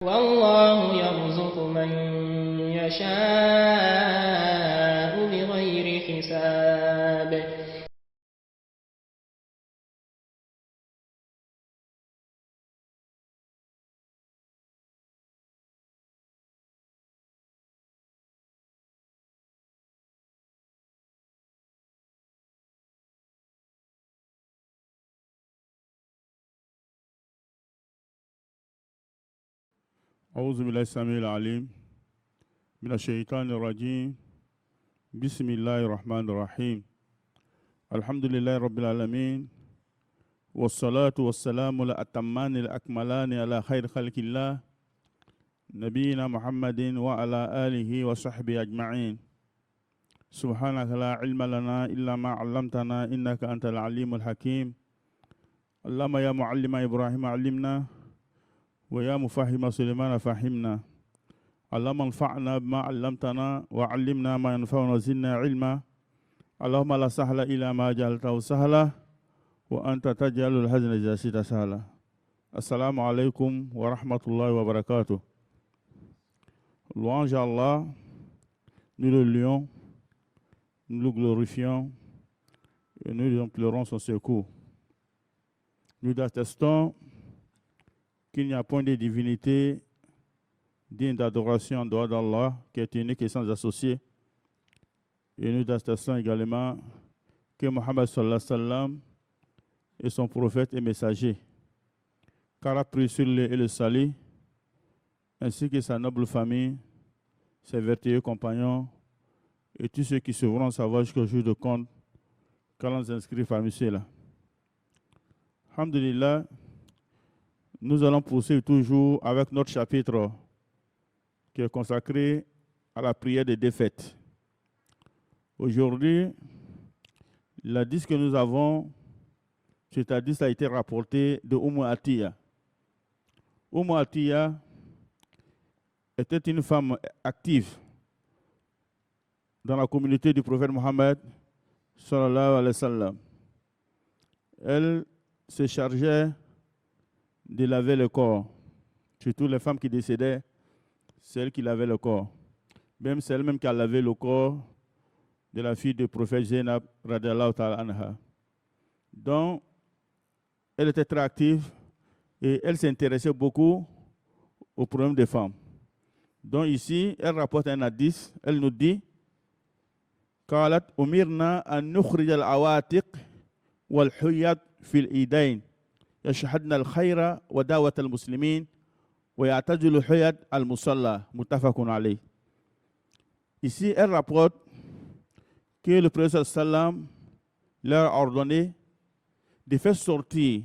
والله يرزق من يشاء بغير حساب. أعوذ بالله السميع العليم من الشيطان الرجيم. بسم الله الرحمن الرحيم. الحمد لله رب العالمين، والصلاة والسلام الأتمان الأكملان على خير خلق الله نبينا محمد وعلى آله وصحبه أجمعين. سبحانك لا علم لنا إلا ما علمتنا إنك أنت العليم الحكيم. اللهم يا معلم إبراهيم علمنا، ويا مفهم سليمان فهمنا. اللهم انفعنا بما علمتنا وعلمنا ما ينفعنا وزدنا علما. اللهم لا سهل إلا ما جعلته سهلا وأنت تجعل الحزن إذا شئت سهلا. السلام عليكم ورحمة الله وبركاته. Louange à Allah, nous le louons, nous le glorifions et nous lui implorons son secours. Nous attestons qu'il n'y a point de divinité digne d'adoration en dehors d'Allah, qui est unique et sans associé. Et nous attestons également que Mohammed sallallahu alayhi wa sallam est son prophète et messager, car a pris sur lui et le salut, ainsi que sa noble famille, ses vertueux compagnons, et tous ceux qui suivront sa voie jusqu'au jour de compte, qu'Allah nous inscrit parmi ceux-là. Alhamdulillah, nous allons poursuivre toujours avec notre chapitre qui est consacré à la prière des défaites. Aujourd'hui, l'hadith que nous avons, cet hadith a été rapporté de Atiya. Atiya était une femme active dans la communauté du prophète Mohammed sallallahu alayhi wa sallam. Elle se chargeait de laver le corps, surtout les femmes qui décédaient, celles qui lavaient le corps. Même c'est elle-même qui a lavé le corps de la fille du prophète Zainab radiallahu ta'ala anha. Donc, elle était très active et elle s'intéressait beaucoup aux problèmes des femmes. Donc ici, elle rapporte un hadith, elle nous dit قالت أمرنا أن نخرج العواتق والحيض في الإيدين يشهدن الخير ودعوة المسلمين ويعتزل الحيض المصلى متفق عليه. Ici, elle rapporte que le prophète sallam leur a ordonné de faire sortir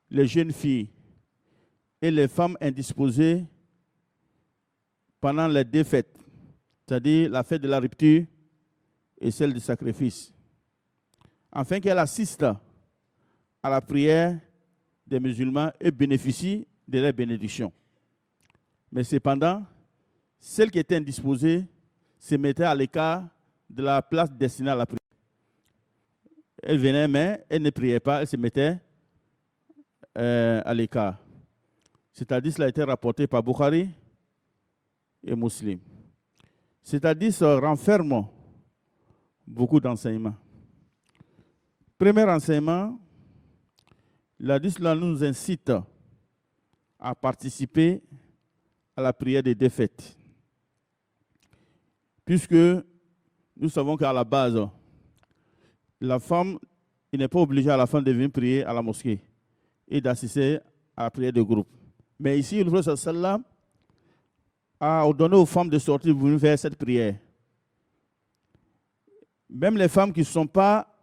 les jeunes filles et les femmes indisposées pendant les deux fêtes, c'est-à-dire la fête de la rupture et celle du sacrifice, afin qu'elles assistent à la prière des musulmans et bénéficient de leur bénédiction. Mais cependant, celles qui étaient indisposées se mettaient à l'écart de la place destinée à la prière. Elles venaient, mais elles ne priaient pas, elles se mettaient à l'écart. C'est-à-dire, cela a été rapporté par Bukhari et Muslim. C'est-à-dire, ça renferme beaucoup d'enseignements. Premier enseignement, l'hadith là nous incite à participer à la prière des défaites. Puisque nous savons qu'à la base, la femme, il n'est pas obligé à la femme de venir prier à la mosquée et d'assister à la prière de groupe. Mais ici, le prophète sallam a ordonné aux femmes de sortir pour venir faire cette prière. Même les femmes qui ne sont pas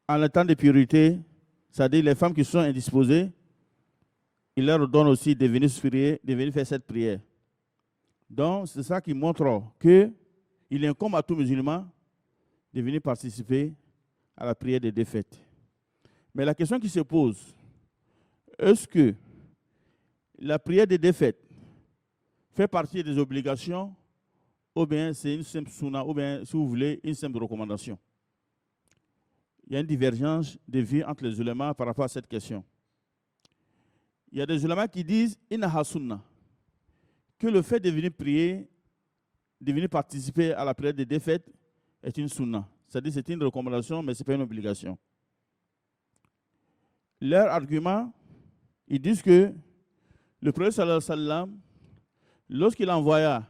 en état de purité, c'est-à-dire les femmes qui sont indisposées, il leur donne aussi de venir prier, de venir faire cette prière. Donc, c'est ça qui montre qu'il incombe à tout musulman de venir participer à la prière des défaites. Mais la question qui se pose, est-ce que la prière des défaites fait partie des obligations ou bien c'est une simple sunna, ou bien, si vous voulez, une simple recommandation? Il y a une divergence de vie entre les ulémas par rapport à cette question. Il y a des ulama qui disent innaha sunna, que le fait de venir prier, de venir participer à la prière de défaite est une sunna. C'est-à-dire c'est une recommandation, mais ce n'est pas une obligation. Leur argument, ils disent que le prophète sallallahu alayhi wa sallam, lorsqu'il envoya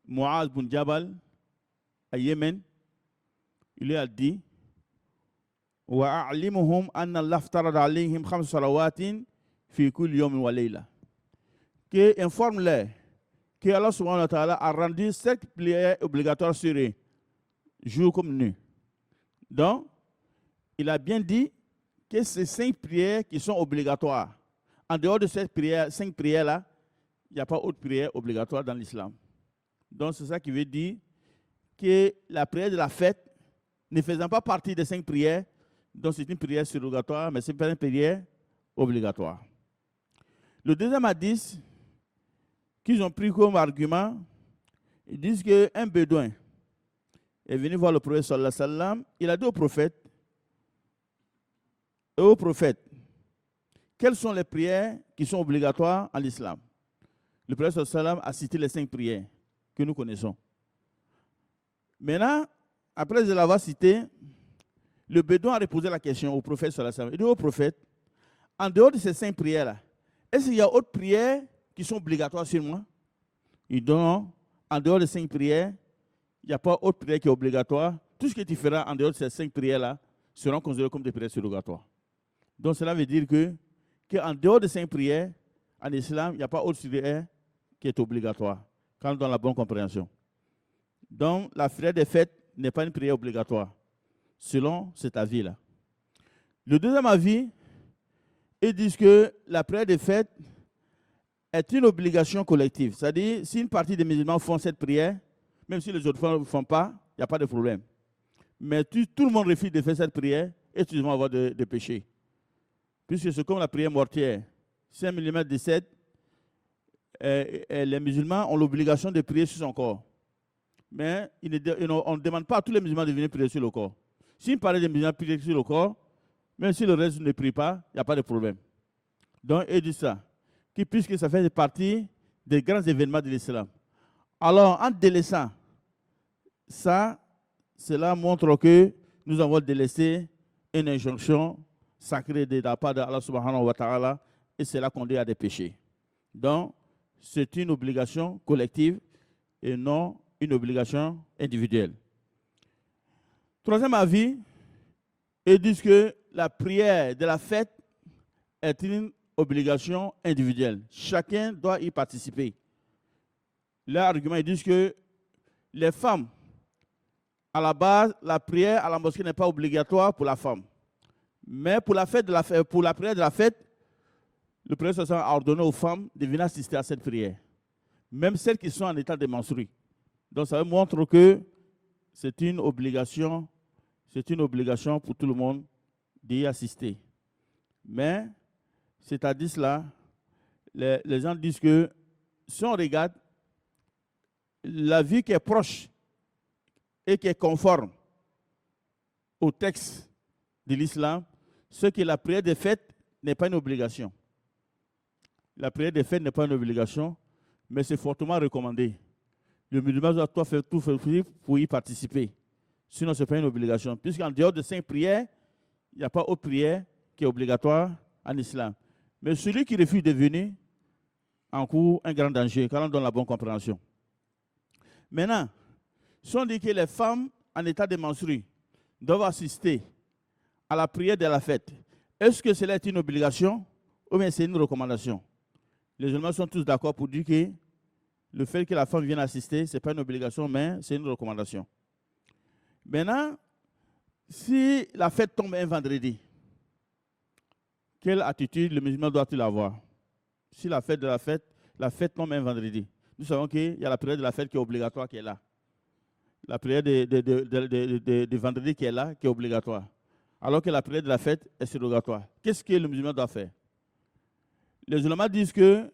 Mu'az bin Jabal à Yémen, il lui a dit وَأَعْلِمُهُمْ أَنَّ اللَّهَ افْتَرَضَ عَلَيْهِمْ خَمْسَ صَلَوَاتٍ فِي كُلِّ يَوْمٍ وَلَيْلَةٍ. Que informe-les que Allah subhanahu wa ta'ala a rendu 7 prières obligatoires sur eux, jour comme nuit. Donc, il a bien dit que ces 5 prières qui sont obligatoires. En dehors de ces prières, 5 prières-là, il n'y a pas autre prière obligatoire dans l'islam. Donc, c'est ça qui veut dire que la prière de la fête, ne faisant pas partie des 5 prières, donc c'est une prière surrogatoire, mais ce n'est pas une prière obligatoire. Le deuxième hadith qu'ils ont pris comme argument, ils disent qu'un bédouin est venu voir le prophète sallallahu alayhi wa sallam, il a dit au prophète, quelles sont les prières qui sont obligatoires en islam? Le prophète sallallahu alayhi wa sallam a cité les 5 prières que nous connaissons. Maintenant, après l'avoir cité, le bédouin a reposé la question au prophète sallallahu alayhi wa sallam. Il dit au prophète, en dehors de ces 5 prières-là, est-ce qu'il y a d'autres prières qui sont obligatoires sur moi? Il dit non, en dehors de 5 prières, il n'y a pas autre prière qui est obligatoire. Tout ce que tu feras en dehors de ces 5 prières-là seront considérées comme des prières surrogatoires. Donc cela veut dire qu'en dehors de 5 prières, en islam, il n'y a pas autre prière qui est obligatoire, quand on donne la bonne compréhension. Donc la prière des fêtes n'est pas une prière obligatoire, selon cet avis-là. Le deuxième avis, ils disent que la prière des fêtes est une obligation collective. C'est-à-dire, si une partie des musulmans font cette prière, même si les autres ne font pas, il n'y a pas de problème. Mais tout le monde refuse de faire cette prière et tout le monde va avoir des péchés. Puisque c'est comme la prière mortière. 5 mm de 7, les musulmans ont l'obligation de prier sur son corps. Mais on ne demande pas à tous les musulmans de venir prier sur le corps. Si une partie des musulmans prient sur le corps, même si le reste ne prie pas, il n'y a pas de problème. Donc, il dit ça. Puisque ça fait partie des grands événements de l'islam. Alors, en délaissant ça, cela montre que nous avons délaissé une injonction sacrée de la part d'Allah subhanahu wa ta'ala et cela conduit à des péchés. Donc, c'est une obligation collective et non une obligation individuelle. Troisième avis, ils disent que la prière de la fête est une obligation individuelle. Chacun doit y participer. Leur argument, ils disent que les femmes, à la base, la prière à la mosquée n'est pas obligatoire pour la femme. Mais pour la prière de la fête, le prophète a ordonné aux femmes de venir assister à cette prière. Même celles qui sont en état de menstruer. Donc ça montre que c'est une obligation pour tout le monde d'y assister. Mais c'est-à-dire cela, les gens disent que si on regarde la vie qui est proche et qui est conforme au texte de l'islam, c'est que la prière des fêtes n'est pas une obligation. La prière des fêtes n'est pas une obligation, mais c'est fortement recommandé. Le musulman doit tout faire pour y participer. Sinon, ce n'est pas une obligation. Puisqu'en dehors de 5 prières, il n'y a pas autre prière qui est obligatoire en islam. Mais celui qui refuse de venir encourt un grand danger, quand on donne la bonne compréhension. Maintenant, si on dit que les femmes en état de menstruer doivent assister à la prière de la fête, est-ce que cela est une obligation ou bien c'est une recommandation? Les musulmans sont tous d'accord pour dire que le fait que la femme vienne assister, ce n'est pas une obligation, mais c'est une recommandation. Maintenant, si la fête tombe un vendredi, quelle attitude le musulman doit-il avoir? Si la fête tombe un vendredi, nous savons qu'il y a la prière de la fête qui est obligatoire qui est là. La prière de vendredi qui est là, qui est obligatoire. Alors que la prière de la fête est surrogatoire. Qu'est-ce que le musulman doit faire? Les ulama disent que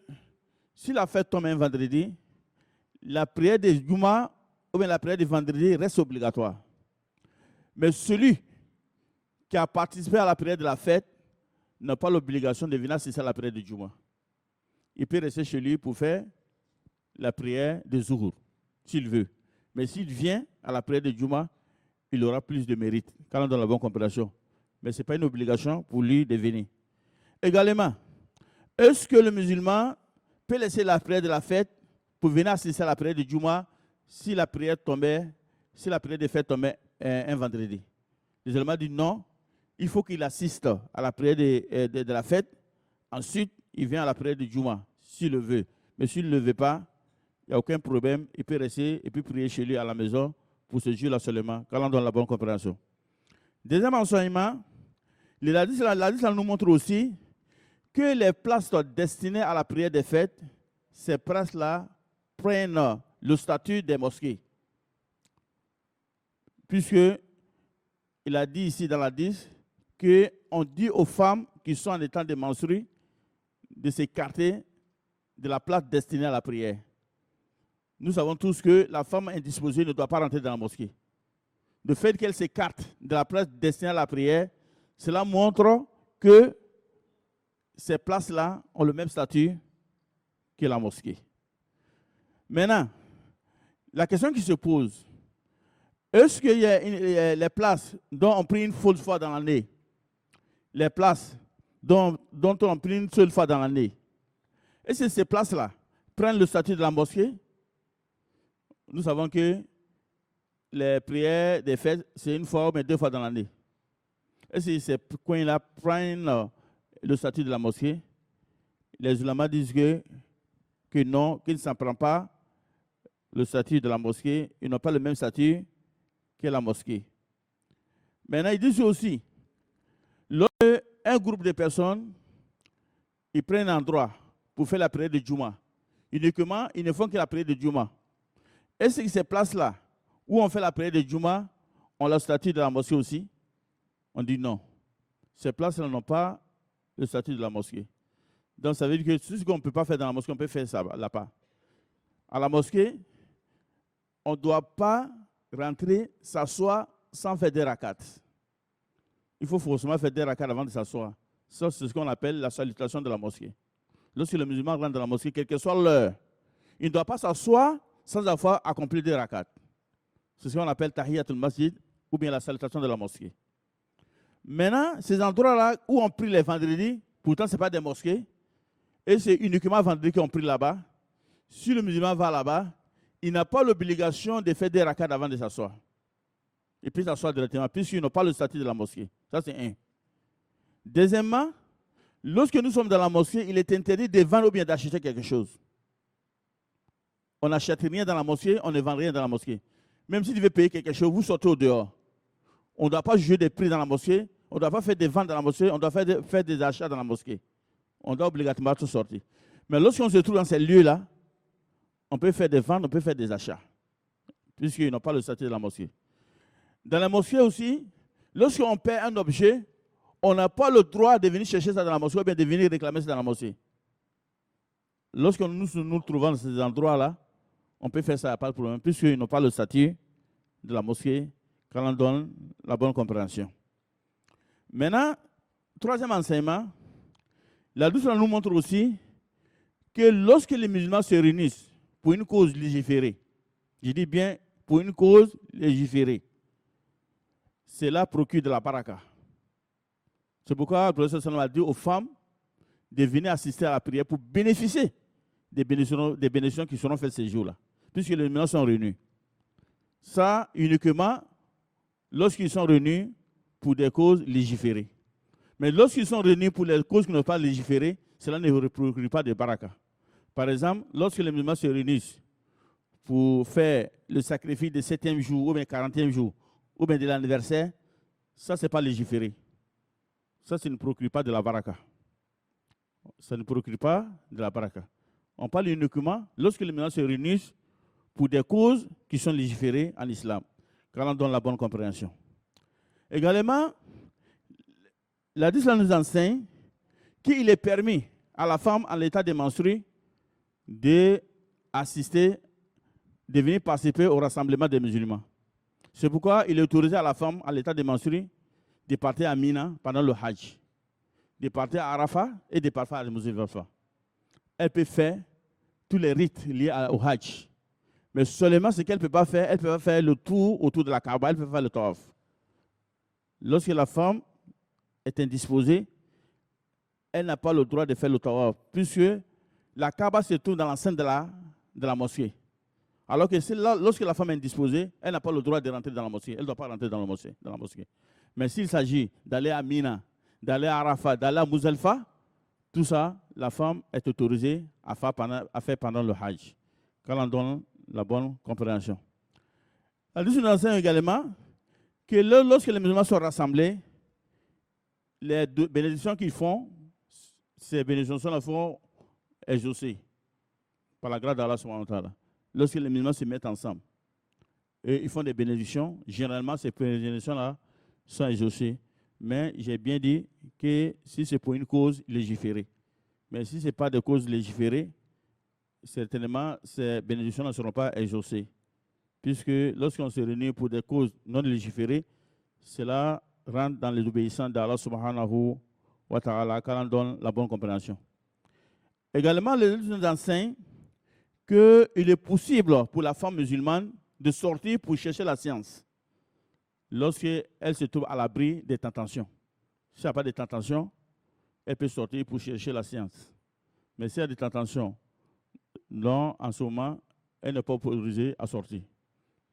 si la fête tombe un vendredi, la prière de Juma ou bien la prière de vendredi reste obligatoire. Mais celui qui a participé à la prière de la fête n'a pas l'obligation de venir assister à la prière de Juma. Il peut rester chez lui pour faire la prière de Zuhur, s'il veut. Mais s'il vient à la prière de Juma, il aura plus de mérite, quand on donne la bonne compréhension. Mais ce n'est pas une obligation pour lui de venir. Également, est-ce que le musulman peut laisser la prière de la fête pour venir assister à la prière de Juma si la prière de fête tombait un vendredi? Les musulmans disent non, il faut qu'il assiste à la prière de la fête. Ensuite, il vient à la prière de Juma, s'il le veut. Mais s'il ne le veut pas, il n'y a aucun problème. Il peut rester et puis prier chez lui à la maison pour ce jour-là seulement, quand on donne la bonne compréhension. Deuxième enseignement, l'hadith nous montre aussi que les places destinées à la prière des fêtes, ces places-là prennent le statut des mosquées. Puisque il a dit ici dans l'hadith qu'on dit aux femmes qui sont en état de menstruer de s'écarter de la place destinée à la prière. Nous savons tous que la femme indisposée ne doit pas rentrer dans la mosquée. Le fait qu'elle s'écarte de la place destinée à la prière, cela montre que ces places-là ont le même statut que la mosquée. Maintenant, la question qui se pose, est-ce qu'il y a les places dont on prie une seule fois dans l'année, les places dont on prie une seule fois dans l'année, est-ce que ces places-là prennent le statut de la mosquée? Nous savons que les prières des fêtes, c'est une fois ou deux fois dans l'année. Est-ce que ces coins-là prennent le statut de la mosquée? Les ulama disent que non, qu'ils ne s'en prennent pas le statut de la mosquée. Ils n'ont pas le même statut que la mosquée. Maintenant, ils disent aussi, lorsqu'un groupe de personnes, ils prennent un endroit pour faire la prière de Juma. Uniquement, ils ne font que la prière de Juma. Est-ce que ces places-là, où on fait la prière de Juma, ont le statut de la mosquée aussi? On dit non. Ces places-là n'ont pas le statut de la mosquée. Donc, ça veut dire que tout ce qu'on ne peut pas faire dans la mosquée, on peut faire ça là-bas. À la mosquée, on ne doit pas rentrer, s'asseoir sans faire des rakats. Il faut forcément faire des rakats avant de s'asseoir. Ça, c'est ce qu'on appelle la salutation de la mosquée. Lorsque le musulman rentre dans la mosquée, quelle que soit l'heure, il ne doit pas s'asseoir sans avoir accompli des rakats. C'est ce qu'on appelle tahiyatul masjid ou bien la salutation de la mosquée. Maintenant, ces endroits-là où on prie les vendredis, pourtant ce n'est pas des mosquées, et c'est uniquement vendredi qu'on prie là-bas. Si le musulman va là-bas, il n'a pas l'obligation de faire des rakats avant de s'asseoir. Il peut s'asseoir directement, puisqu'il n'a pas le statut de la mosquée. Ça, c'est un. Deuxièmement, lorsque nous sommes dans la mosquée, il est interdit de vendre ou bien d'acheter quelque chose. On n'achète rien dans la mosquée, on ne vend rien dans la mosquée. Même si tu veux payer quelque chose, vous sortez au dehors. On ne doit pas juger des prix dans la mosquée, on ne doit pas faire des ventes dans la mosquée, on doit faire des achats dans la mosquée. On doit obligatoirement tout sortir. Mais lorsqu'on se trouve dans ces lieux-là, on peut faire des ventes, on peut faire des achats, puisqu'ils n'ont pas le statut de la mosquée. Dans la mosquée aussi, lorsqu'on paie un objet, on n'a pas le droit de venir chercher ça dans la mosquée ou bien de venir réclamer ça dans la mosquée. Lorsque nous trouvons dans ces endroits-là, on peut faire ça, pas de problème, puisqu'ils n'ont pas le statut de la mosquée quand on donne la bonne compréhension. Maintenant, troisième enseignement, la douce nous montre aussi que lorsque les musulmans se réunissent pour une cause légiférée, je dis bien pour une cause légiférée, cela procure de la baraka. C'est pourquoi le professeur Sallam a dit aux femmes de venir assister à la prière pour bénéficier des bénédictions qui seront faites ces jours-là, puisque les musulmans sont réunis. Ça, uniquement lorsqu'ils sont réunis pour des causes légiférées. Mais lorsqu'ils sont réunis pour les causes qui ne sont pas légiférées, cela ne procure pas de baraka. Par exemple, lorsque les musulmans se réunissent pour faire le sacrifice du 7e jour, ou bien 40e jour, ou bien de l'anniversaire, ça, ce n'est pas légiféré. Ça ne procure pas de la baraka. Ça ne procure pas de la baraka. On parle uniquement lorsque les musulmans se réunissent pour des causes qui sont légiférées en islam, quand on donne la bonne compréhension. Également, l'hadith nous enseigne qu'il est permis à la femme en l'état de menstruer d'assister, de venir participer au rassemblement des musulmans. C'est pourquoi il est autorisé à la femme en l'état de menstruer de partir à Mina pendant le Hajj. de partir à Arafat et de partir à Muzdalifa. Elle peut faire tous les rites liés au Hajj. Mais seulement ce qu'elle ne peut pas faire, elle peut pas faire le tour autour de la Kaaba, elle peut faire le tawaf. Lorsque la femme est indisposée, elle n'a pas le droit de faire le tawaf, puisque la Kaaba se trouve dans l'enceinte de la mosquée. Alors que lorsque la femme est indisposée, elle n'a pas le droit de rentrer dans la mosquée. Elle ne doit pas rentrer dans la mosquée. Mais s'il s'agit d'aller à Mina, d'aller à Arafat, d'aller à Muzdalifa, tout ça, la femme est autorisée à faire pendant le Hajj, quand on donne la bonne compréhension. La Hadith nous enseigne également que lorsque les musulmans sont rassemblés, les bénédictions qu'ils font, ces bénédictions la font exaucer par la grâce d'Allah subhanahu wa ta'ala. Lorsque les musulmans se mettent ensemble et ils font des bénédictions, généralement ces bénédictions-là sont exaucées. Mais j'ai bien dit que si c'est pour une cause légiférée. Mais si ce n'est pas de cause légiférée, certainement ces bénédictions ne seront pas exaucées. Puisque lorsqu'on se réunit pour des causes non légiférées, cela rentre dans les obéissances d'Allah subhanahu wa ta'ala quand on donne la bonne compréhension. Également, les livres nous enseignent qu'il est possible pour la femme musulmane de sortir pour chercher la science lorsqu'elle se trouve à l'abri des tentations. Si elle n'a pas de tentations, elle peut sortir pour chercher la science. Mais si elle a des tentations, non, en ce moment, elle n'est pas autorisée à sortir.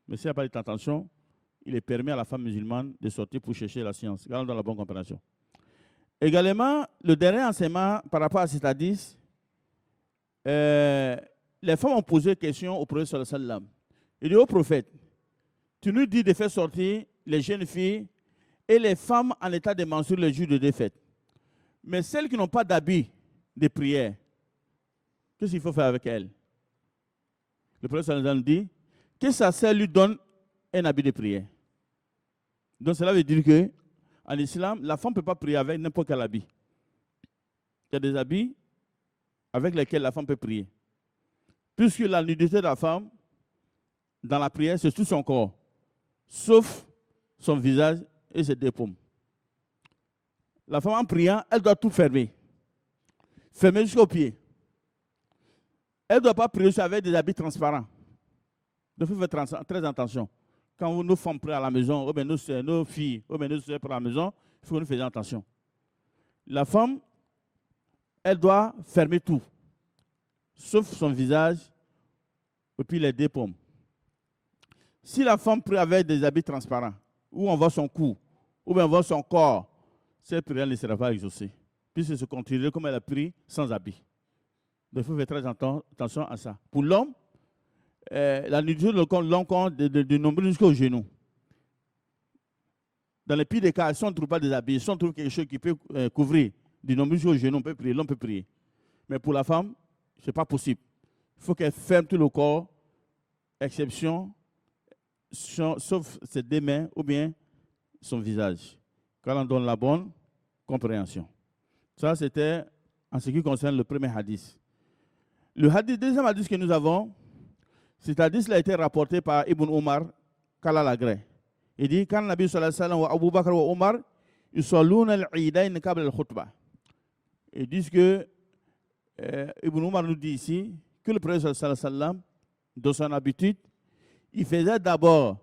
Mais si elle n'a pas de tentations, il est permis à la femme musulmane de sortir pour chercher la science. Regardons dans la bonne compréhension. Également, le dernier enseignement par rapport à cet hadith, les femmes ont posé une question au prophète sallallahu alayhi wa sallam. Il dit au prophète, tu nous dis de faire sortir les jeunes filles et les femmes en état de menstruer le jour de défaite. Mais celles qui n'ont pas d'habit de prière, qu'est-ce qu'il faut faire avec elles? Le prophète sallallahu alayhi wa sallam dit que sa sœur lui donne un habit de prière. Donc cela veut dire que en islam, la femme ne peut pas prier avec n'importe quel habit. Il y a des habits avec lesquels la femme peut prier. Puisque la nudité de la femme, dans la prière, c'est tout son corps, sauf son visage et ses deux paumes. La femme en priant, elle doit tout fermer. Fermer jusqu'aux pieds. Elle ne doit pas prier avec des habits transparents. Donc il faut faire très attention. Quand nos femmes prient à la maison, ou bien nos filles, ou bien nos soeurs prient à la maison, il faut que nous fassions attention. La femme, elle doit fermer tout, sauf son visage et puis les deux paumes. Si la femme prie avec des habits transparents, où on voit son cou, ou bien on voit son corps, cette prière ne sera pas exaucée, puisque se continuera comme elle a prié sans habit. Donc il faut faire très attention à ça. Pour l'homme, la nudité de l'homme compte de nombreux jusqu'au genou. Dans les pires des cas, si on ne trouve pas des habits, si on trouve quelque chose qui peut couvrir du nombril jusqu'au genou, on peut prier, l'homme peut prier. Mais pour la femme, ce n'est pas possible. Il faut qu'elle ferme tout le corps, exception, sauf ses deux mains ou bien son visage. Quand on donne la bonne compréhension. Ça, c'était en ce qui concerne le premier hadith. Le deuxième hadith que nous avons, cet hadith a été rapporté par Ibn Omar, qu'Allah l'agrée. Il dit, quand Nabi sallallahu alayhi wa sallam wa Abu Bakr wa Omar, ils sont l'un al-Eidain qabla al-khutbah. Ils disent que, Ibn Omar nous dit ici, que le prophète sallallahu alayhi wa sallam, dans son habitude, il faisait d'abord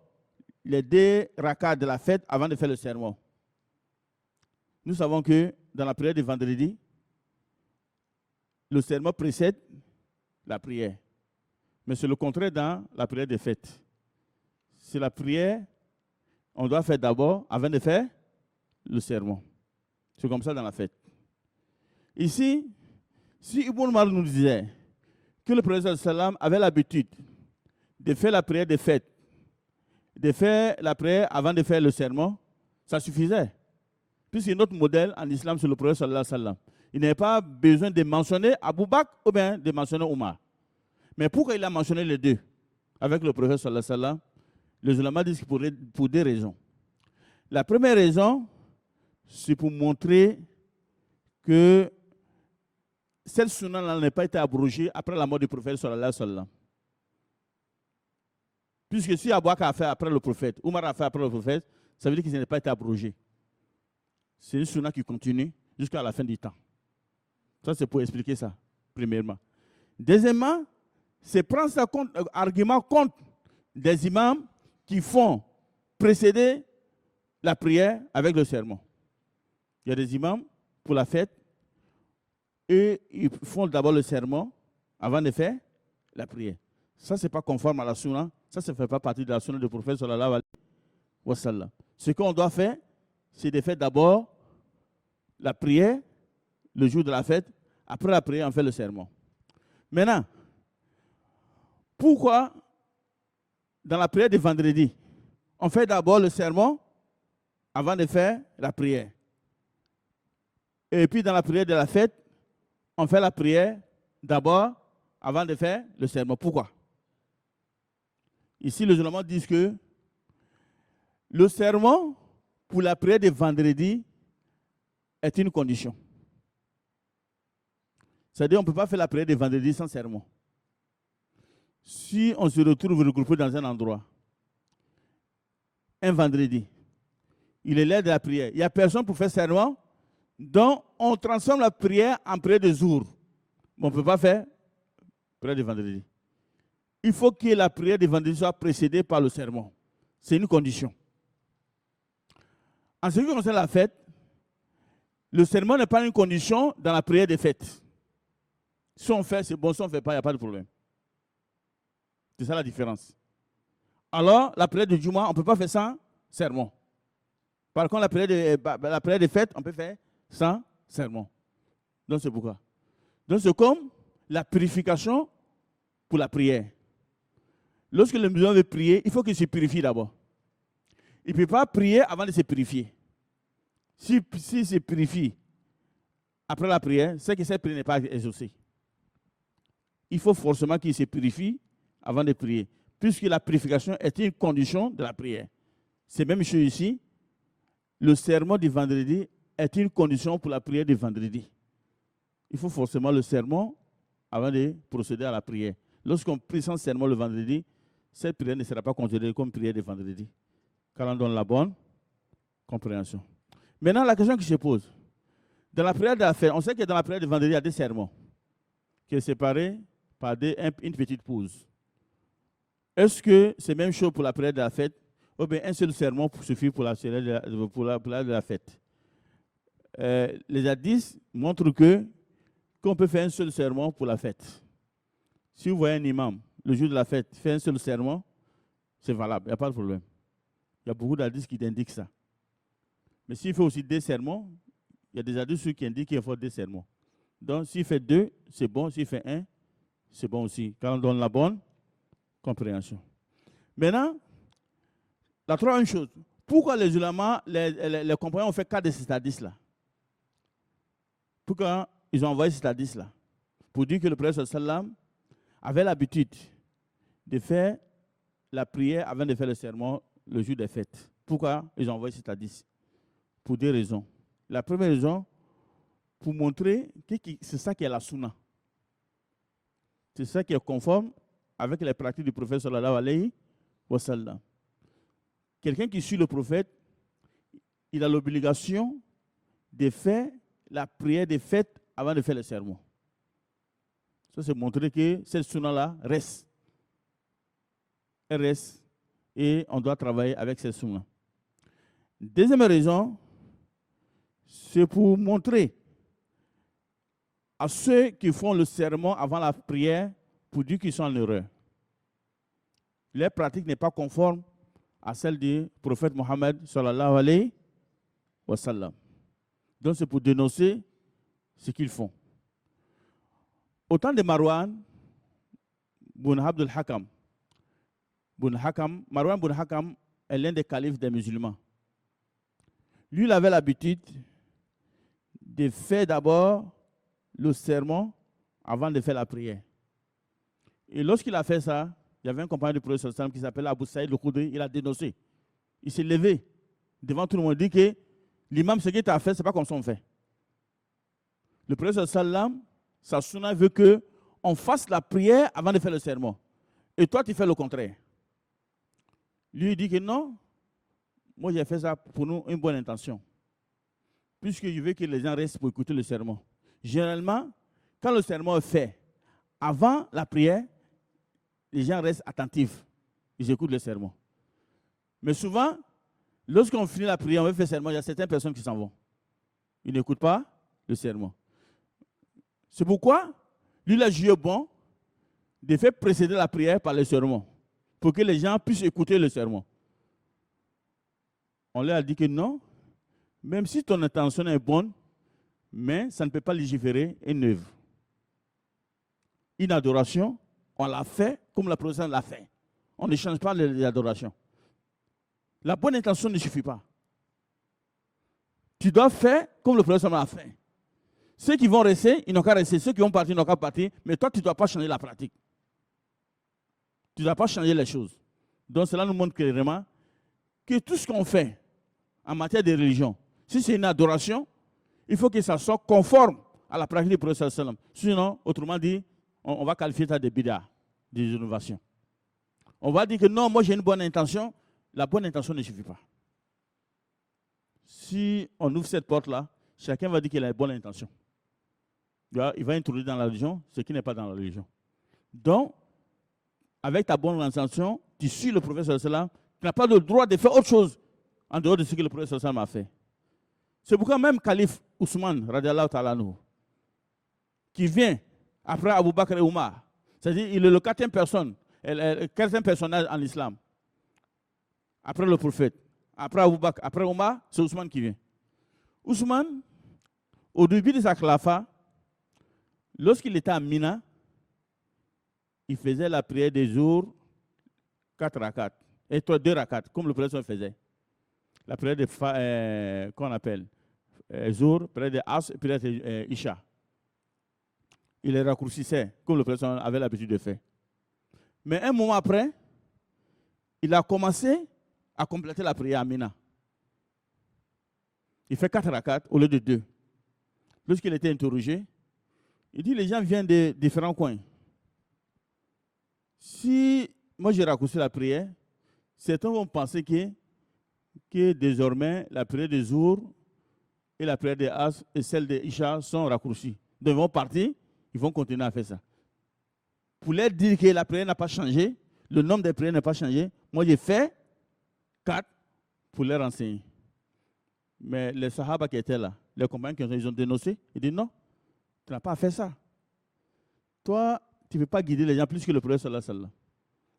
les 2 rakats de la fête avant de faire le sermon. Nous savons que dans la prière de vendredi, le sermon précède la prière. Mais c'est le contraire dans la prière de fête. C'est la prière, on doit faire d'abord avant de faire le sermon. C'est comme ça dans la fête. Ici, si Ibn Omar nous disait que le prophète sallam avait l'habitude de faire la prière de fête, de faire la prière avant de faire le sermon, ça suffisait. Puisque notre modèle en islam, c'est le prophète sallallahu alayhi wa sallam. Il n'avait pas besoin de mentionner Abu Bakr ou bien de mentionner Omar. Mais pourquoi il a mentionné les deux avec le prophète sallallahu alayhi wa sallam? Les ulama disent pour 2 raisons. La première raison, c'est pour montrer que cette sunna n'a pas été abrogée après la mort du prophète sallallahu alayhi wa sallam. Puisque si Abu Bakr a fait après le prophète, Omar a fait après le prophète, ça veut dire qu'il n'a pas été abrogé. C'est une sunna qui continue, jusqu'à la fin du temps. Ça, c'est pour expliquer ça, premièrement. Deuxièmement, c'est prendre ça compte, argument contre des imams qui font précéder la prière avec le sermon. Il y a des imams pour la fête et ils font d'abord le sermon avant de faire la prière. Ça, ce n'est pas conforme à la sunna. Ça ne fait pas partie de la sunna du prophète sallallahu alayhi wa sallam. Ce qu'on doit faire, c'est de faire d'abord la prière le jour de la fête. Après la prière, on fait le sermon. Maintenant, pourquoi dans la prière de vendredi, on fait d'abord le sermon avant de faire la prière? Et puis dans la prière de la fête, on fait la prière d'abord avant de faire le sermon. Pourquoi? Ici, les ulémas disent que le sermon pour la prière de vendredi est une condition. C'est-à-dire qu'on ne peut pas faire la prière de vendredi sans sermon. Si on se retrouve regroupé dans un endroit, un vendredi, il est l'heure de la prière, il n'y a personne pour faire sermon, donc on transforme la prière en prière de jour. Mais on ne peut pas faire prière de vendredi. Il faut que la prière de vendredi soit précédée par le sermon. C'est une condition. En ce qui concerne la fête, le sermon n'est pas une condition dans la prière de fête. Si on fait, c'est bon. Si on ne fait pas, il n'y a pas de problème. C'est ça la différence. Alors, la prière de Juma, on ne peut pas faire sans sermon. Par contre, la prière de fête, on peut faire sans sermon. Donc, c'est pourquoi. Donc, c'est comme la purification pour la prière. Lorsque le musulman veut prier, il faut qu'il se purifie d'abord. Il ne peut pas prier avant de se purifier. S'il se purifie après la prière, c'est que cette prière n'est pas exaucée. Il faut forcément qu'il se purifie avant de prier, puisque la purification est une condition de la prière. C'est même chose ici. Le sermon du vendredi est une condition pour la prière du vendredi. Il faut forcément le sermon avant de procéder à la prière. Lorsqu'on prie sans sermon le vendredi, cette prière ne sera pas considérée comme prière de vendredi, car on donne la bonne compréhension. Maintenant, la question qui se pose, dans la prière de la fête, on sait que dans la prière de vendredi, il y a des sermons qui sont séparés par une petite pause. Est-ce que c'est la même chose pour la prière de la fête, ou bien un seul sermon suffit pour la prière de la fête? Les hadiths montrent qu'on peut faire un seul sermon pour la fête. Si vous voyez un imam, le jour de la fête, fait un seul sermon, c'est valable, il n'y a pas de problème. Il y a beaucoup d'hadiths qui indiquent ça. Mais s'il fait aussi des sermons, il y a des hadiths qui indiquent qu'il faut des sermons. Donc, s'il fait 2, c'est bon. S'il fait 1, c'est bon aussi. Quand on donne la bonne compréhension. Maintenant, la troisième chose, pourquoi les ulémas, les compagnons ont fait 4 de ces hadiths-là? Pourquoi ils ont envoyé ces hadiths-là? Pour dire que le prophète sallam avait l'habitude de faire la prière avant de faire le sermon le jour des fêtes. Pourquoi ils ont envoyé ces hadiths? Pour 2 raisons. La première raison, pour montrer que c'est ça qui est la sunna. C'est ça qui est conforme avec les pratiques du prophète sallallahu alayhi wa sallam. Quelqu'un qui suit le prophète, il a l'obligation de faire la prière des fêtes avant de faire le sermon. Ça, c'est montrer que cette sunna-là reste. Elle reste et on doit travailler avec cette sunna. Deuxième raison, c'est pour montrer à ceux qui font le sermon avant la prière pour dire qu'ils sont en erreur. Leur pratique n'est pas conforme à celle du prophète Mohammed sallallahu alayhi wa sallam. Donc c'est pour dénoncer ce qu'ils font. Au temps de Marwan bin Abdul Hakam, Marwan bin Hakam est l'un des califes des musulmans. Lui, il avait l'habitude de faire d'abord le sermon avant de faire la prière. Et lorsqu'il a fait ça, il y avait un compagnon du prophète qui s'appelle Abu Saïd al-Khudri, il a dénoncé. Il s'est levé devant tout le monde et dit que l'imam, ce qu'il t'a fait, ce n'est pas comme ça on fait. Le prophète sallam, sa sunna veut qu'on fasse la prière avant de faire le sermon. Et toi, tu fais le contraire. Lui, il dit que non, moi j'ai fait ça pour nous une bonne intention. puisque je veux que les gens restent pour écouter le sermon. Généralement, quand le sermon est fait, avant la prière, les gens restent attentifs. Ils écoutent le sermon. Mais souvent, lorsqu'on finit la prière, on veut faire le sermon, il y a certaines personnes qui s'en vont. Ils n'écoutent pas le sermon. C'est pourquoi, lui, il a jugé bon de faire précéder la prière par le sermon, pour que les gens puissent écouter le sermon. On leur a dit que non, même si ton intention est bonne, mais ça ne peut pas légiférer une œuvre. Une adoration, on l'a fait comme la prophète l'a fait. On ne change pas l'adoration. La bonne intention ne suffit pas. Tu dois faire comme le prophète l'a fait. Ceux qui vont rester, ils n'ont qu'à rester. Ceux qui vont partir, ils n'ont qu'à partir. Mais toi, tu ne dois pas changer la pratique. Tu ne dois pas changer les choses. Donc cela nous montre clairement que tout ce qu'on fait en matière de religion, si c'est une adoration, il faut que ça soit conforme à la pratique du prophète. Sinon, autrement dit, on va qualifier ça de bid'a, des innovations. On va dire que non, moi j'ai une bonne intention. La bonne intention ne suffit pas. Si on ouvre cette porte-là, chacun va dire qu'il a une bonne intention. Il va introduire dans la religion ce qui n'est pas dans la religion. Donc, avec ta bonne intention, tu suis le prophète sallallahu alayhi wa sallam, tu n'as pas le droit de faire autre chose en dehors de ce que le prophète sallallahu alayhi wa sallam a fait. C'est pourquoi même Calife Ousmane, radiallahu ta'ala anhu, qui vient après Abu Bakr et Omar, c'est-à-dire il est le quatrième personnage en islam. Après le prophète, après Abu Bakr, après Omar, c'est Ousmane qui vient. Ousmane, au début de sa khilafa, lorsqu'il était à Mina, il faisait la prière des jours 4 rakats, et 2 rakats, comme le prophète faisait. La prière de qu'on appelle Zour, prière de As, prière de Isha. Il les raccourcissait, comme le prophète avait l'habitude de faire. Mais un moment après, il a commencé à compléter la prière à Mina. Il fait 4 rakats au lieu de 2. Lorsqu'il était interrogé, il dit les gens viennent de différents coins. Si moi j'ai raccourci la prière, certains vont penser que désormais la prière de Zour et la prière de As et celle de Isha sont raccourcies. Donc ils vont partir, ils vont continuer à faire ça. Pour leur dire que la prière n'a pas changé, le nombre de prières n'a pas changé, moi j'ai fait 4 pour leur enseigner. Mais les Sahaba qui étaient là, les compagnons ils ont dénoncé, ils disent non, tu n'as pas fait ça. Toi, tu ne peux pas guider les gens plus que le prophète sallallahu alayhi wa sallam.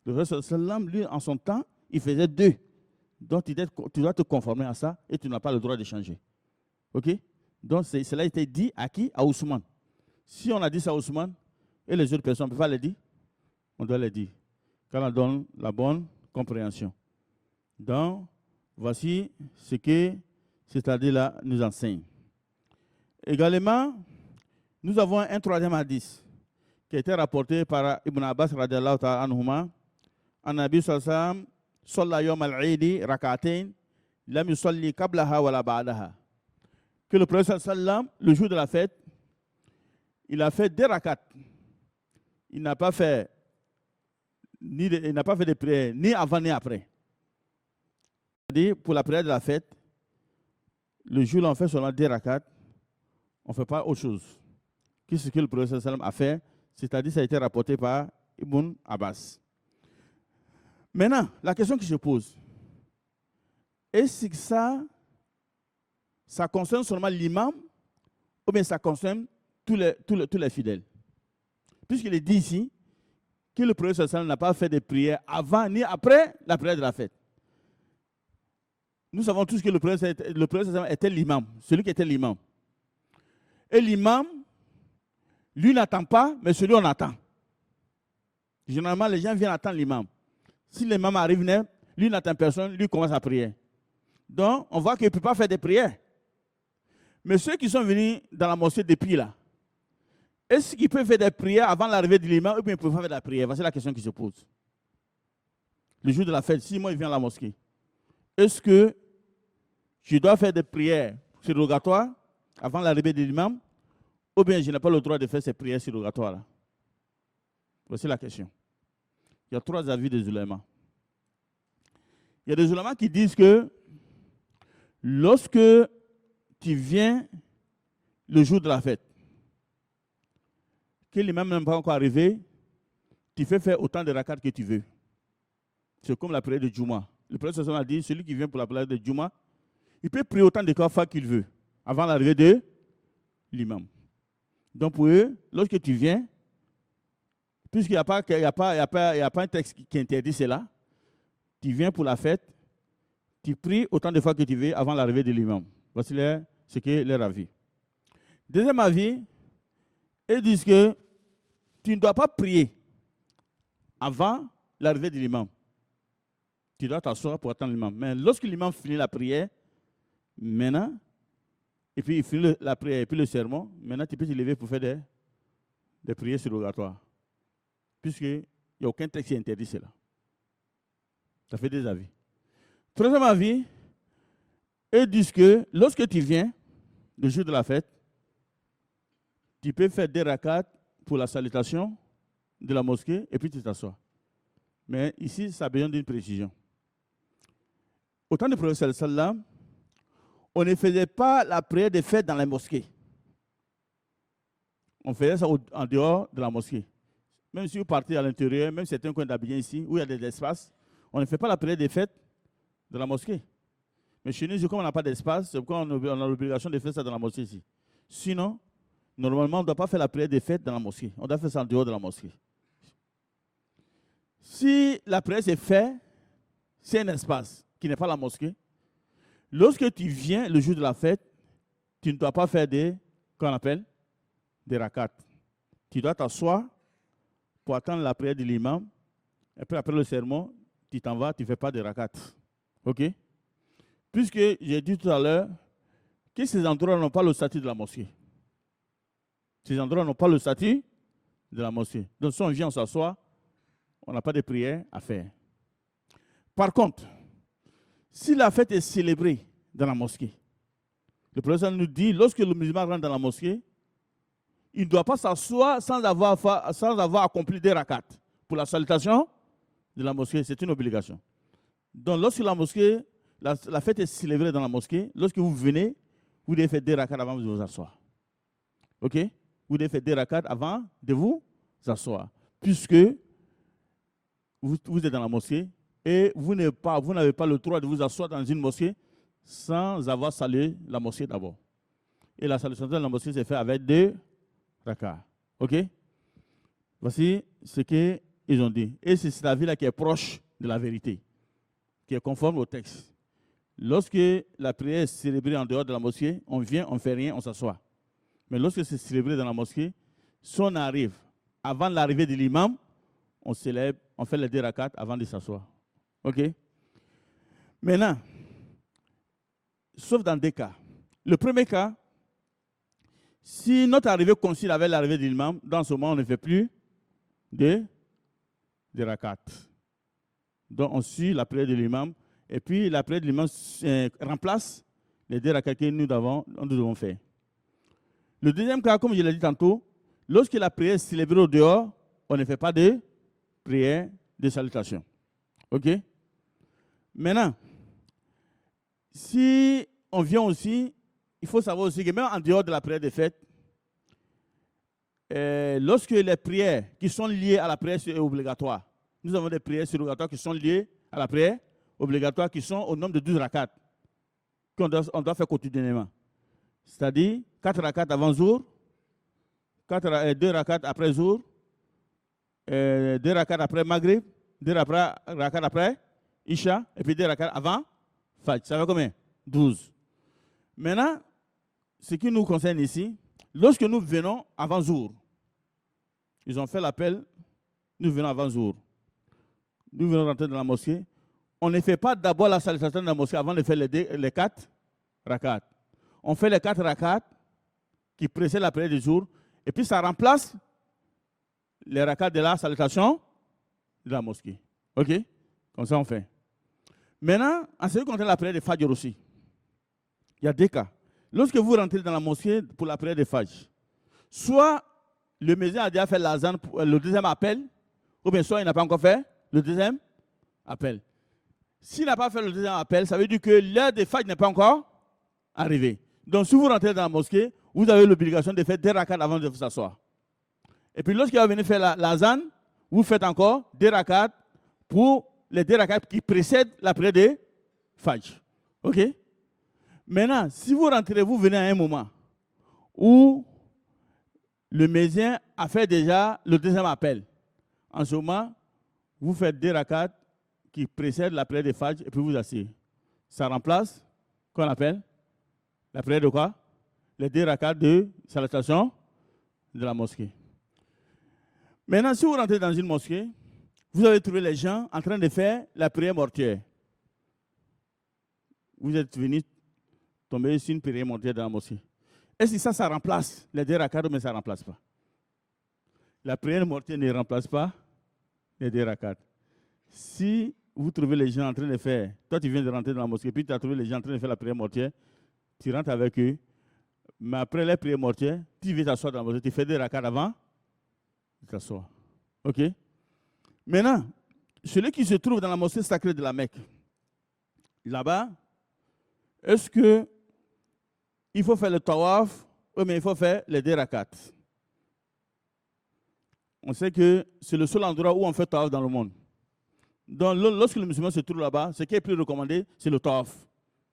Le prophète sallallahu alayhi wa sallam, lui, en son temps, il faisait 2. Donc, tu dois te conformer à ça et tu n'as pas le droit de changer. OK? Donc, cela a été dit à qui? À Ousmane. Si on a dit ça à Ousmane et les autres personnes, on ne peut pas le dire? On doit le dire. Quand on donne la bonne compréhension. Donc, voici ce que c'est-à-dire là nous enseigne. Également, nous avons un troisième hadith qui a été rapporté par Ibn Abbas radiallahu ta'ala anhuma. An-Nabi sallallahu alayhi wa sallam salla yawm al-Eid rak'atayn lam yusalli qablaha wala ba'daha. Que le prophète sallam, le jour de la fête, il a fait 2 rakats. Il n'a pas fait de prière ni avant ni après. C'est-à-dire, pour la prière de la fête, le jour où on fait seulement 2 rakats, on ne fait pas autre chose. Qu'est-ce que le prophète sallam a fait? C'est-à-dire, ça a été rapporté par Ibn Abbas. Maintenant, la question qui se pose, est-ce que ça concerne seulement l'imam ou bien ça concerne tous les fidèles? Puisqu'il est dit ici que le prophète sallam n'a pas fait de prière avant ni après la prière de la fête. Nous savons tous que le prophète sallam était l'imam, celui qui était l'imam. Et l'imam, lui n'attend pas, mais celui on attend. Généralement, les gens viennent attendre l'imam. Si l'imam arrive, lui n'attend personne, lui commence à prier. Donc, on voit qu'il ne peut pas faire de prières. Mais ceux qui sont venus dans la mosquée depuis là, est-ce qu'ils peuvent faire des prières avant l'arrivée de l'imam ou bien ils ne peuvent pas faire de la prière? Voici la question qui se pose. Le jour de la fête, si moi je viens à la mosquée, est-ce que je dois faire des prières surrogatoires avant l'arrivée de l'imam ou bien je n'ai pas le droit de faire ces prières surrogatoires-là? Voici la question. Il y a 3 avis des ulémas. Il y a des ulémas qui disent que lorsque tu viens le jour de la fête, que l'imam n'est pas encore arrivé, tu fais faire autant de rakats que tu veux. C'est comme la prière de Juma. Le prophète a dit, celui qui vient pour la prière de Juma, il peut prier autant de fois qu'il veut, avant l'arrivée de l'imam. Donc pour eux, lorsque tu viens, puisqu'il n'y a pas un texte qui interdit cela, tu viens pour la fête, tu pries autant de fois que tu veux avant l'arrivée de l'imam. Voici ce qu'est leur avis. Deuxième avis, ils disent que tu ne dois pas prier avant l'arrivée de l'imam. Tu dois t'asseoir pour attendre l'imam. Mais lorsque l'imam finit la prière, maintenant, et puis il finit la prière et puis le sermon, maintenant tu peux te lever pour faire des prières surrogatoires. Puisqu'il n'y a aucun texte qui interdit cela. Ça fait des avis. Troisième avis, ils disent que lorsque tu viens, le jour de la fête, tu peux faire des rakats pour la salutation de la mosquée et puis tu t'assois. Mais ici, ça a besoin d'une précision. Au temps du prophète sallam, on ne faisait pas la prière de fête dans la mosquée. On faisait ça en dehors de la mosquée. Même si vous partez à l'intérieur, même certains coins d'Abidjan ici, où il y a des espaces, on ne fait pas la prière de fête dans la mosquée. Mais chez nous, comme on n'a pas d'espace, c'est pourquoi on a l'obligation de faire ça dans la mosquée ici. Sinon, normalement, on ne doit pas faire la prière de fête dans la mosquée. On doit faire ça en dehors de la mosquée. Si la prière s'est faite, c'est un espace qui n'est pas la mosquée. Lorsque tu viens le jour de la fête, tu ne dois pas faire des rakats. Tu dois t'asseoir pour attendre la prière de l'imam. Et puis après le sermon, tu t'en vas, tu ne fais pas de rakats. OK? Puisque j'ai dit tout à l'heure que ces endroits n'ont pas le statut de la mosquée. Ces endroits n'ont pas le statut de la mosquée. Donc si on vient, on s'assoit, on n'a pas de prière à faire. Par contre, si la fête est célébrée dans la mosquée, le prophète nous dit, lorsque le musulman rentre dans la mosquée, il ne doit pas s'asseoir sans avoir accompli des rakats. Pour la salutation de la mosquée, c'est une obligation. Donc lorsque la fête est célébrée dans la mosquée, lorsque vous venez, vous devez faire des rakats avant de vous asseoir. OK? Vous devez faire des rakats avant de vous asseoir. Puisque vous êtes dans la mosquée et vous n'avez pas le droit de vous asseoir dans une mosquée sans avoir salué la mosquée d'abord. Et la salutation de la mosquée s'est faite avec deux rakats. OK? Voici ce qu'ils ont dit. Et c'est cet avis-là qui est proche de la vérité, qui est conforme au texte. Lorsque la prière est célébrée en dehors de la mosquée, on vient, on ne fait rien, on s'assoit. Mais lorsque c'est célébré dans la mosquée, si on arrive avant l'arrivée de l'imam, on célèbre, on fait les deux rakats avant de s'asseoir. OK? Maintenant, sauf dans deux cas. Le premier cas, si notre arrivée coïncide avec l'arrivée de l'imam, dans ce moment, on ne fait plus de rakats. Donc, on suit la prière de l'imam, et puis la prière de l'imam remplace les deux rakats que nous devons faire. Le deuxième cas, comme je l'ai dit tantôt, lorsque la prière est célébrée au dehors, on ne fait pas de prière de salutation. OK? Maintenant, si on vient aussi, il faut savoir aussi que même en dehors de la prière de fête, lorsque les prières qui sont liées à la prière sont obligatoires, nous avons des prières surrogatoires qui sont liées à la prière obligatoire, qui sont au nombre de 12 rakats qu'on doit faire quotidiennement. C'est-à-dire 4 rakats avant Zour, 2 rakats après Zour, 2 rakats après Maghrib, 2 rakats après Isha, et puis 2 rakats avant Fajr. Ça fait combien? 12. Maintenant, ce qui nous concerne ici, lorsque nous venons avant Zour, ils ont fait l'appel, nous venons avant Zour. Nous venons rentrer dans la mosquée. On ne fait pas d'abord la salutation de la mosquée avant de faire les 4 rakats. On fait les 4 rakats qui précèdent la prière du jour, et puis ça remplace les rakats de la salutation de la mosquée. OK? Comme ça on fait. Maintenant, en ce qui concerne la prière de Fajr aussi, il y a deux cas. Lorsque vous rentrez dans la mosquée pour la prière de Fajr, soit le muezzin a déjà fait l'azan, le deuxième appel, ou bien soit il n'a pas encore fait le deuxième appel. S'il n'a pas fait le deuxième appel, ça veut dire que l'heure de Fajr n'est pas encore arrivée. Donc, si vous rentrez dans la mosquée, vous avez l'obligation de faire 2 rakats avant de vous asseoir. Et puis, lorsqu'il va venir faire l'azan, vous faites encore 2 rakats pour les 2 rakats qui précèdent la prière de Fajr. OK? Maintenant, si vous rentrez, vous venez à un moment où le médecin a fait déjà le deuxième appel. En ce moment, vous faites 2 rakats qui précèdent la prière de Fajr et puis vous asseyez. Ça remplace, qu'on appelle, la prière de quoi? Les 2 rakats de salutation de la mosquée. Maintenant, si vous rentrez dans une mosquée, vous avez trouvé les gens en train de faire la prière mortuaire. Vous êtes venus tomber sur une prière mortuaire dans la mosquée. Est-ce que ça remplace les 2 rakats, mais ça ne remplace pas? La prière mortuaire ne remplace pas les 2 rakats. Si vous trouvez les gens en train de faire, toi tu viens de rentrer dans la mosquée, puis tu as trouvé les gens en train de faire la prière mortuaire, tu rentres avec eux, mais après la prière mortuaire, tu viens t'asseoir dans la mosquée, tu fais 2 rakats avant, tu t'assois. OK? Maintenant, celui qui se trouve dans la mosquée sacrée de la Mecque, là-bas, est-ce que il faut faire le tawaf ou bien il faut faire les 2 rakats? On sait que c'est le seul endroit où on fait tawaf dans le monde. Donc, lorsque le musulman se trouve là-bas, ce qui est plus recommandé, c'est le tawaf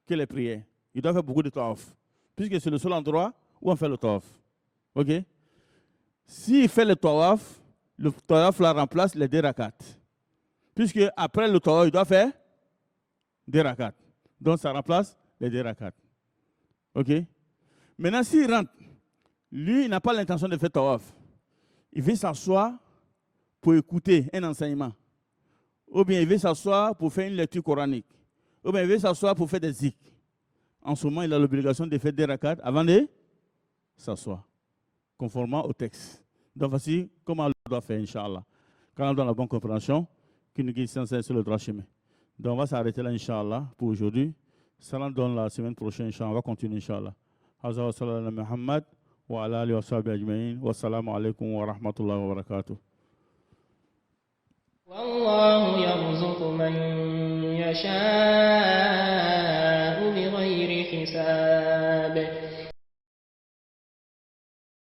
que les prières. Il doit faire beaucoup de tawaf, puisque c'est le seul endroit où on fait le tawaf. OK? S'il fait le tawaf là remplace les 2 rakats. Puisque après le tawaf, il doit faire 2 rakats. Donc, ça remplace les 2 rakats. OK? Maintenant, s'il rentre, lui, il n'a pas l'intention de faire tawaf. Il veut s'asseoir pour écouter un enseignement. Ou bien il veut s'asseoir pour faire une lecture coranique. Ou bien il veut s'asseoir pour faire des zikr. En ce moment, il a l'obligation de faire 2 rakats avant de s'asseoir, conformément au texte. Donc voici comment on doit faire, Inch'Allah. Quand on donne la bonne compréhension, qui nous guide sans cesse sur le droit chemin. Donc on va s'arrêter là, Inch'Allah, pour aujourd'hui. Ça nous donne la semaine prochaine, Inch'Allah. On va continuer, Inch'Allah. Hazza wa sallallahu ala Muhammad wa ala alihi wa sahbihi ajma'in. Wassalamu alaikum wa rahmatullahi wa barakatuh. والله يرزق من يشاء بغير حساب